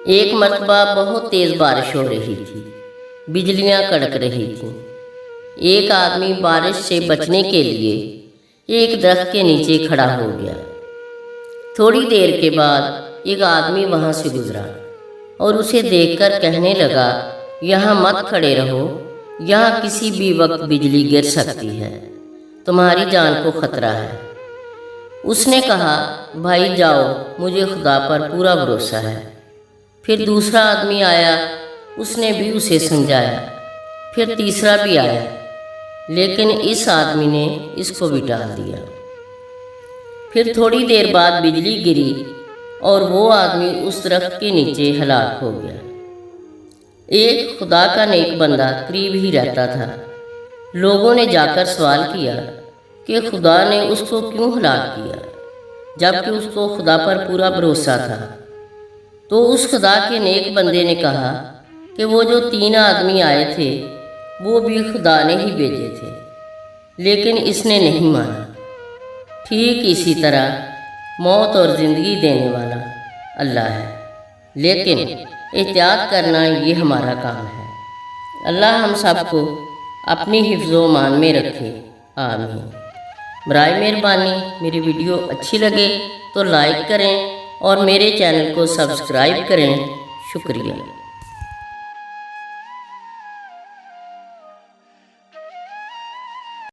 ایک مرتبہ بہت تیز بارش ہو رہی تھی، بجلیاں کڑک رہی تھیں۔ ایک آدمی بارش سے بچنے کے لیے ایک درخت کے نیچے کھڑا ہو گیا۔ تھوڑی دیر کے بعد ایک آدمی وہاں سے گزرا اور اسے دیکھ کر کہنے لگا، یہاں مت کھڑے رہو، یہاں کسی بھی وقت بجلی گر سکتی ہے، تمہاری جان کو خطرہ ہے۔ اس نے کہا، بھائی جاؤ، مجھے خدا پر پورا بھروسہ ہے۔ پھر دوسرا آدمی آیا، اس نے بھی اسے سمجھایا۔ پھر تیسرا بھی آیا، لیکن اس آدمی نے اس کو بھی ٹال دیا۔ پھر تھوڑی دیر بعد بجلی گری اور وہ آدمی اس درخت کے نیچے ہلاک ہو گیا۔ ایک خدا کا نیک بندہ قریب ہی رہتا تھا۔ لوگوں نے جا کر سوال کیا کہ خدا نے اس کو کیوں ہلاک کیا، جبکہ اس کو خدا پر پورا بھروسہ تھا۔ تو اس خدا کے نیک بندے نے کہا کہ وہ جو 3 آدمی آئے تھے وہ بھی خدا نے ہی بھیجے تھے، لیکن اس نے نہیں مانا۔ ٹھیک اسی طرح موت اور زندگی دینے والا اللہ ہے، لیکن احتیاط کرنا یہ ہمارا کام ہے۔ اللہ ہم سب کو اپنی حفظ و امان میں رکھے، آمین۔ برائے مہربانی میری ویڈیو اچھی لگے تو لائک کریں اور میرے چینل کو سبسکرائب کریں۔ شکریہ۔